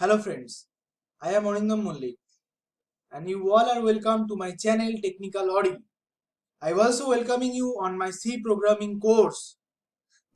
Hello friends, I am Arindam Mullik and you all are welcome to my channel Technical Audi. I am also welcoming you on my C programming course.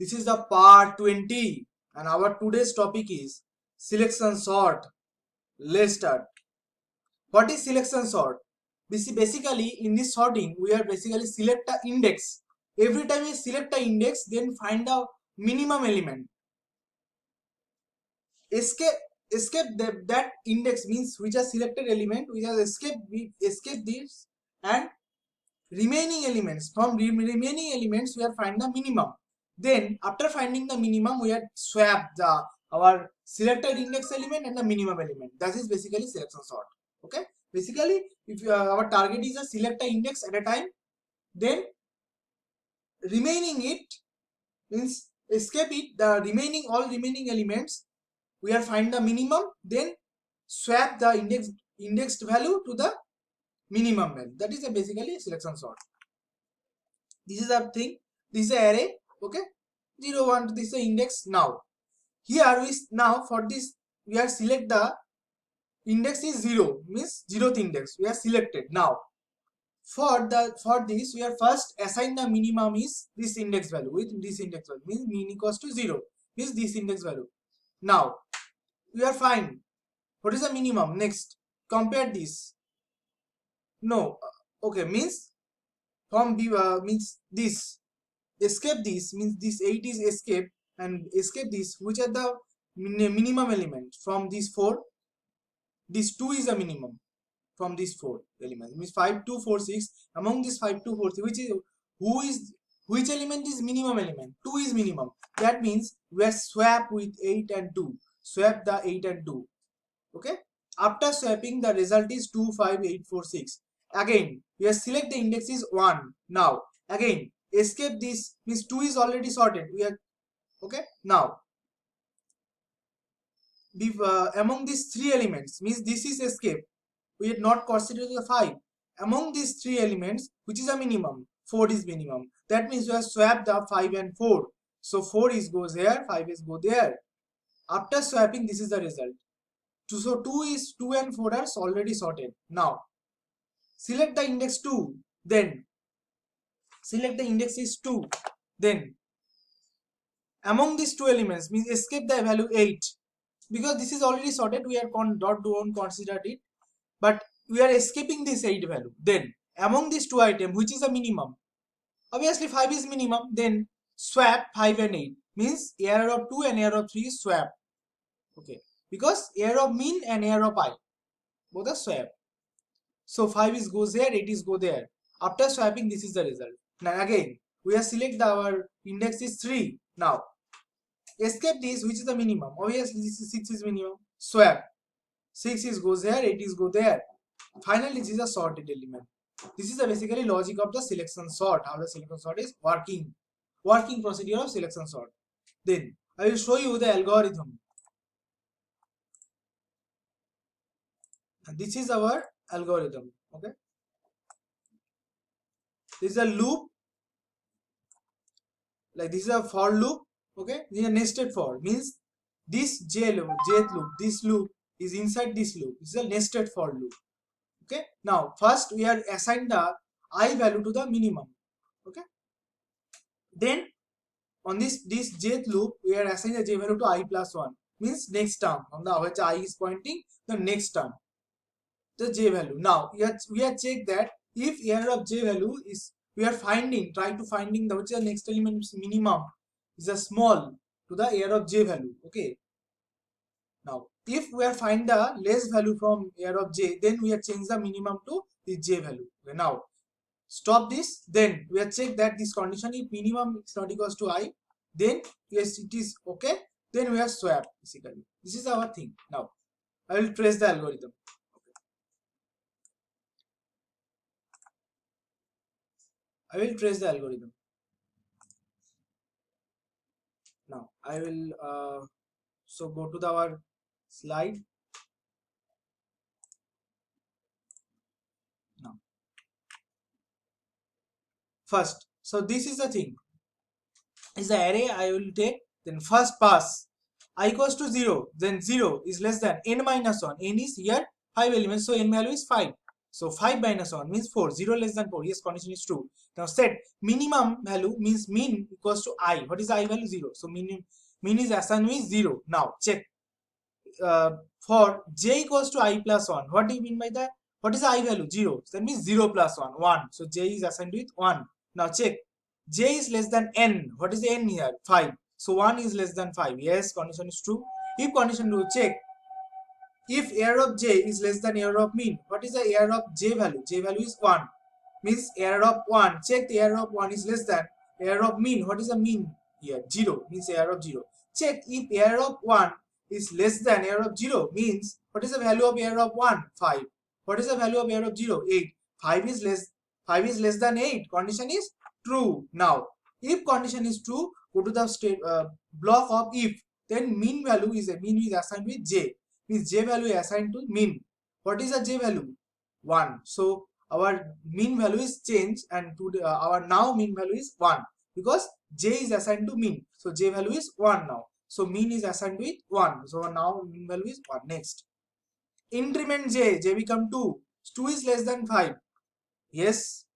This is the part 20 and our today's topic is selection sort. Let's start. What is selection sort? Basically in this sorting we are basically select a index. Every time we select a index then find the minimum element. Escape that index means which are selected element we have escape this and remaining elements from remaining elements we are find the minimum. Then after finding the minimum we are swap the our selected index element and the minimum element. That is basically selection sort. Okay, basically if our target is a select a index at a time, then remaining it means escape it the remaining all remaining elements we are find the minimum, then swap the indexed value to the minimum value. That is a basically selection sort. This is a thing, this is a array. Okay, 0 1, this is the index. Now here we now for this we are select the index is 0 means 0th index we are selected. Now for this we are first assign the minimum is this index value with this index value means min equals to 0 means this index value. Now we are fine. What is the minimum? Next compare this. No, okay, means from b means this escape this means this 8 is escape and escape this which are the minimum element from these 4. This 2 is a minimum from these 4 elements means 5 2 4 6. Among this 5 2 4 6 which is who is which element is minimum element? 2 is minimum. That means we are swap with 8 and 2. Swap the 8 and 2. Okay, after swapping the result is 2 5 8 4 6. Again we are select the index is 1. Now again escape this means 2 is already sorted we are. Okay, now among these 3 elements means this is escape we had not considered the 5. Among these 3 elements which is a minimum, 4 is minimum. That means we have swapped the 5 and 4. So 4 is goes here, 5 is go there. After swapping this is the result. So 2 and 4 are already sorted. Now select the index 2, then select the index is 2, then among these 2 elements means escape the value 8. Because this is already sorted we are don't consider it, but we are escaping this 8 value. Then among these 2 items which is a minimum, obviously 5 is minimum, then swap 5 and 8 means error of 2 and error of 3 is swap. Okay, because error of mean and error of I both are swap. So 5 is goes there, 8 is go there. After swapping this is the result. Now again we are select our index is 3. Now escape this which is the minimum. Obviously this is 6 is minimum. Swap 6 is goes there, 8 is go there. Finally this is a sorted element. This is the basically logic of the selection sort. How the selection sort is working procedure of selection sort. Then I will show you the algorithm. And this is our algorithm. Okay, this is a loop, like this is a for loop. Okay, this is a nested for means this jth loop, this loop is inside this loop. This is a nested for loop. Okay, now first we are assign the I value to the minimum. Okay, then on this jth loop we are assigning the j value to I plus 1 means next term on the which I is pointing the next term the j value. Now we are check that if error of j value is we are finding try to finding the which is the next element minimum is a small to the error of j value. Okay, now if we are find the less value from error of j, then we are change the minimum to the j value. Okay, now stop this, then we are check that this condition if minimum is not equals to I, then yes it is okay, then we are swap basically. This is our thing. Now I will trace the algorithm. I will trace the algorithm. Now I will so go to our slide. Now first, so this is the thing, is the array I will take. Then first pass I equals to 0, then 0 is less than n minus 1. N is here 5 elements, so n value is 5. So 5 minus 1 means 4. 0 less than 4. Yes, condition is true. Now set minimum value means mean equals to I. What is the I value? 0. So mean is assigned with 0. Now check for j equals to I plus 1. What do you mean by that? What is the I value? 0. So that means 0 plus 1. 1. So j is assigned with 1. Now check. J is less than n. What is the n here? 5. So 1 is less than 5. Yes, condition is true. If condition true, check. If error of j is less than error of mean, what is the error of j value? J value is 1. Means error of 1. Check the error of 1 is less than error of mean. What is the mean here? 0. Means error of 0. Check if error of 1 is less than error of 0. Means what is the value of error of 1? 5. What is the value of error of 0? 8. 5 is less than 8. Condition is true. Now, if condition is true, go to the block of if. Then mean value is assigned with j. Means j value assigned to mean. What is the j value? 1. So our mean value is changed, and to our now mean value is 1 because j is assigned to mean. So j value is 1 now. So mean is assigned with 1. So now mean value is 1. Next, increment j become 2. 2 is less than 5. Yes,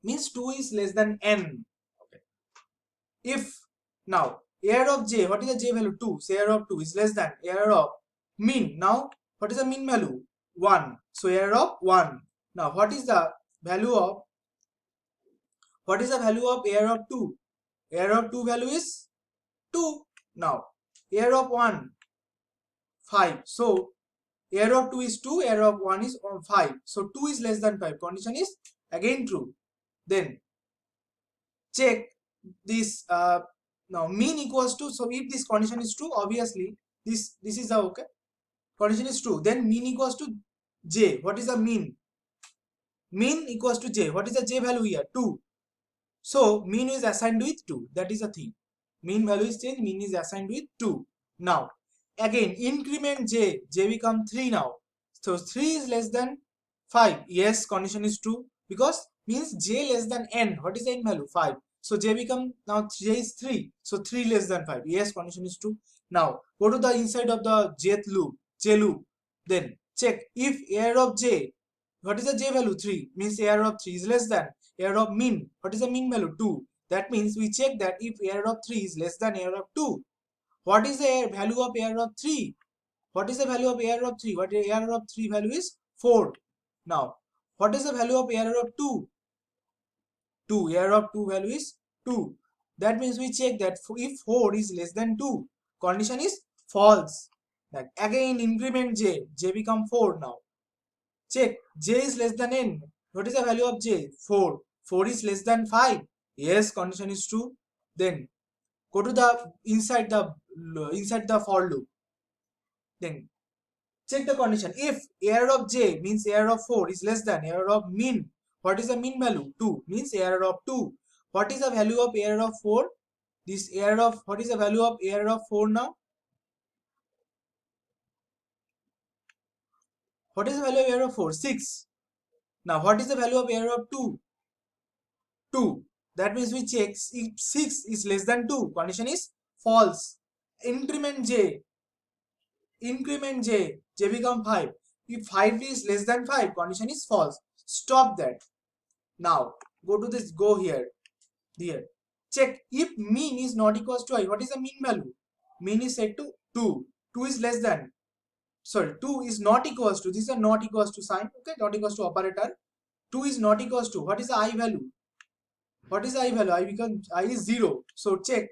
means 2 is less than n. Okay. If now error of j, what is the j value? 2. So error of 2 is less than error of mean. Now what is the mean value? 1. So error of 1. Now what is the value of error of 2? Error of 2 value is 2. Now error of 1, 5. So error of 2 is 2, error of 1 is 5. So 2 is less than 5. Condition is again true. Then check this now mean equals to, so if this condition is true, obviously this is the okay. Condition is true. Then mean equals to j. What is the mean? Mean equals to j. What is the j value here? 2. So mean is assigned with 2. That is the thing. Mean value is changed. Mean is assigned with 2. Now again increment j. J become 3 now. So 3 is less than 5. Yes, condition is true because means j less than n. What is the n value? 5. So j become now j is 3. So 3 less than 5. Yes, condition is true. Now go to the inside of the j loop. Then check if error of j. What is the j value? 3. Means error of 3 is less than error of mean. What is the mean value? 2. That means we check that if error of 3 is less than error of 2. What is the value of error of 3? What is the value of error of 3? What is error of 3 value is 4. Now what is the value of error of 2? 2. Error of 2 value is 2. That means we check that if 4 is less than 2, condition is false. That again increment j. J become 4 now. Check j is less than n. What is the value of j? 4. 4 is less than 5. Yes, condition is true. Then go to the inside the for loop. Then check the condition. If error of j means error of 4 is less than error of mean. What is the mean value? 2 means error of 2. What is the value of error of 4? This error of, what is the value of error of 4 now? What is the value of error of 4? 6. Now what is the value of error of 2? 2. That means we check if 6 is less than 2. Condition is false. Increment j. J become 5. If 5 is less than 5, condition is false. Stop that. Now go here. Check if mean is not equals to I. What is the mean value? Mean is set to 2. 2 is less than. Sorry, 2 is not equals to. This is a not equals to sign. Okay, not equals to operator. 2 is not equals to. What is the I value? What is the I value? I is 0. So check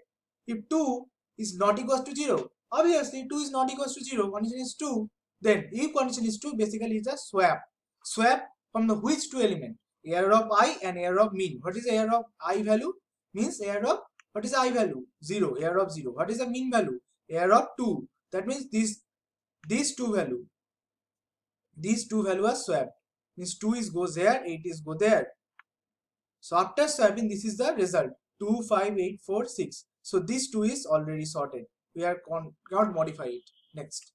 if 2 is not equals to 0. Obviously 2 is not equals to 0. Condition is 2. Then if condition is 2, basically it's a swap. Swap from the which two element? Error of I and error of mean. What is the error of I value? Means error of, what is the I value? 0. Error of 0. What is the mean value? Error of 2. That means these two value are swapped. Means 2 is goes there, 8 is go there. So after swapping, this is the result. 2, 5, 8, 4, 6. So this 2 is already sorted. We are cannot modify it. Next,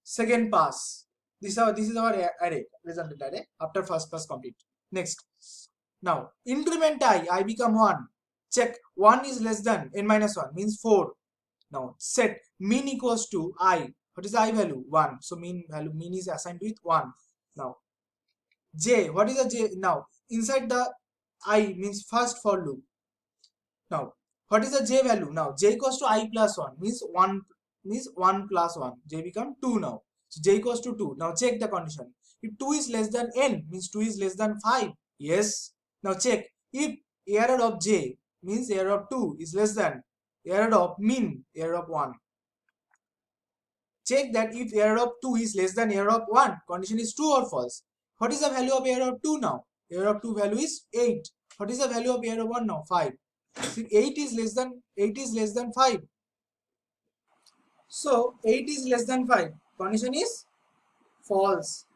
second pass. This is our array, resultant array after first pass complete. Next, now increment I become 1. Check 1 is less than n minus 1 means 4. Now set mean equals to I. What is the I value? 1. So mean is assigned with 1. Now j, what is the j? Now inside the I means first for loop. Now what is the j value? Now j equals to I plus 1 means 1 plus 1. J become 2 now. So j equals to 2. Now check the condition. If 2 is less than n means 2 is less than 5. Yes. Now check if error of j means error of 2 is less than error of mean error of 1. Check that if error of 2 is less than error of 1, condition is true or false. What is the value of error of 2 now? Error of 2 value is 8. What is the value of error of 1 now? 5. See, 8 is less than 5. So 8 is less than 5. Condition is false.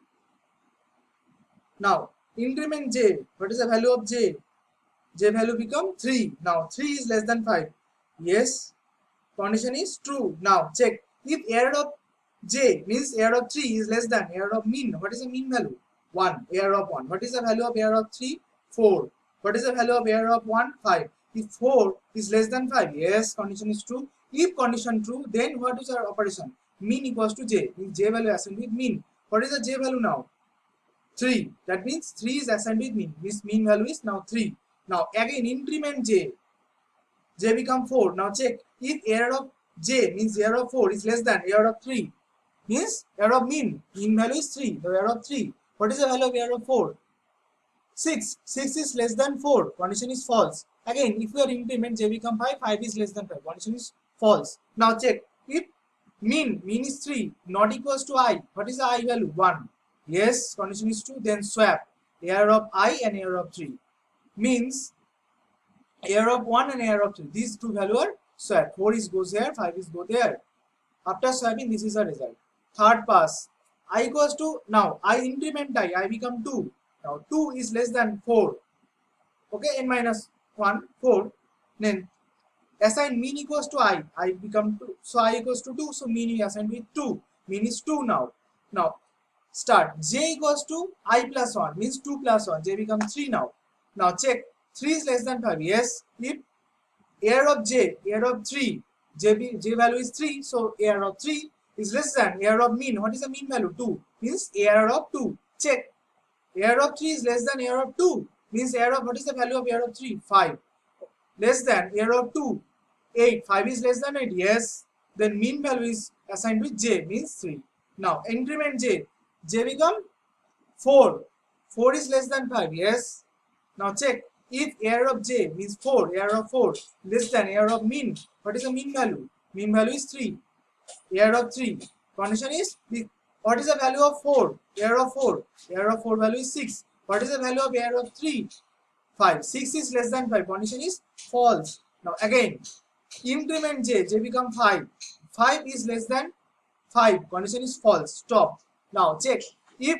Now increment j. What is the value of j? J value become 3. Now 3 is less than 5. Yes. Condition is true. Now check if error of j means error of 3 is less than error of mean. What is the mean value? 1. Error of 1. What is the value of error of 3? 4. What is the value of error of 1? 5. If 4 is less than 5, yes, condition is true. If condition true, then what is our operation? Mean equals to j. Means j value assigned with mean. What is the j value now? 3. That means 3 is assigned with mean. This mean value is now 3. Now again increment j. J become 4. Now check if error of j means error of 4 is less than error of 3 means error of mean. Mean value is 3. The error of 3. What is the value of error of 4? 6. 6 is less than 4. Condition is false. Again, if you are increment j become 5, 5 is less than 5. Condition is false. Now check if mean is 3 not equals to I. What is the I value? 1. Yes, condition is true. Then swap error of I and error of 3. Means error of 1 and error of 3. These two values are swapped. 4 is goes here, 5 is go there. After swapping, this is the result. Third pass. I equals to, now I increment I become 2. Now 2 is less than 4. Okay, n minus 1, 4. Then assign mean equals to I become 2. So I equals to 2. So mean is assigned with 2. Mean is 2 now. Now start. J equals to I plus 1 means 2 plus 1. J becomes 3 now. Now check. 3 is less than 5. Yes. If error of j, error of 3, j value is 3. So error of 3 is less than error of mean. What is the mean value? 2. Means error of 2. Check. Error of 3 is less than error of 2. Means error of, what is the value of error of 3? 5. Less than error of 2. 8. 5 is less than 8. Yes. Then mean value is assigned with j means 3. Now increment j. J become 4. 4 is less than 5. Yes. Now check. If error of j means 4, error of 4 less than error of mean. What is the mean value? Mean value is 3. Error of 3. Condition is, what is the value of 4? Error of 4. Error of 4 value is 6. What is the value of error of 3? 5. 6 is less than 5. Condition is false. Now again, increment j. J become 5. 5 is less than 5. Condition is false. Stop. Now check. If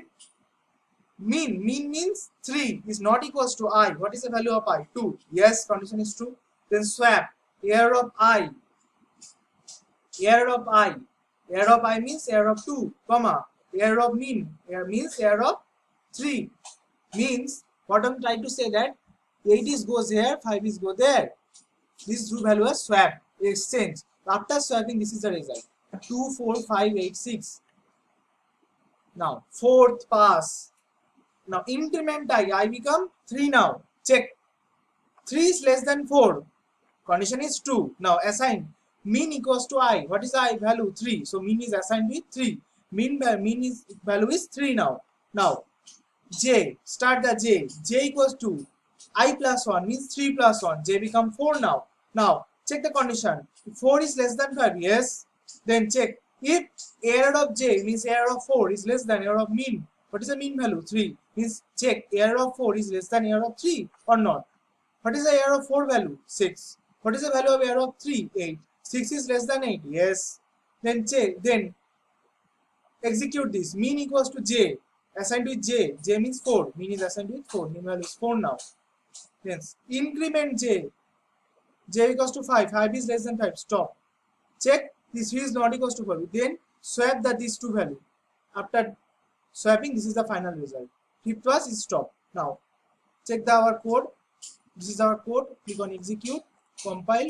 mean means 3 is not equals to I. What is the value of I? 2. Yes, condition is true. Then swap error of I. Error of I. Error of I means error of 2, comma. Error of mean. Error means error of 3. Means what I'm trying to say that 8 is goes here, 5 is go there. These two values are swap, exchange. After swapping, this is the result. 2, 4, 5, 8, 6. Now fourth pass. Now increment I become 3 now. Check. 3 is less than 4. Condition is true. Now assign mean equals to I. What is I value? 3. So mean is assigned with 3. Mean is value is 3 now. Now j. Start the j. J equals to I plus 1 means 3 plus 1. J become 4 now. Now check the condition. If 4 is less than 5. Yes. Then check. If error of j means error of 4 is less than error of mean. What is the mean value? 3. Means check error of 4 is less than error of 3 or not. What is the error of 4 value? 6. What is the value of error of 3? 8. 6 is less than 8. Yes. Then check. Then execute this. Mean equals to j. Assigned with j. J means 4. Mean is assigned with 4. Mean value is 4 now. Then increment j. J equals to 5. 5 is less than 5. Stop. Check. This is not equals to 5. Then swap these two values. After swapping, this is the final result. Fifth pass is stop. Now check our code. This is our code. Click on execute, compile,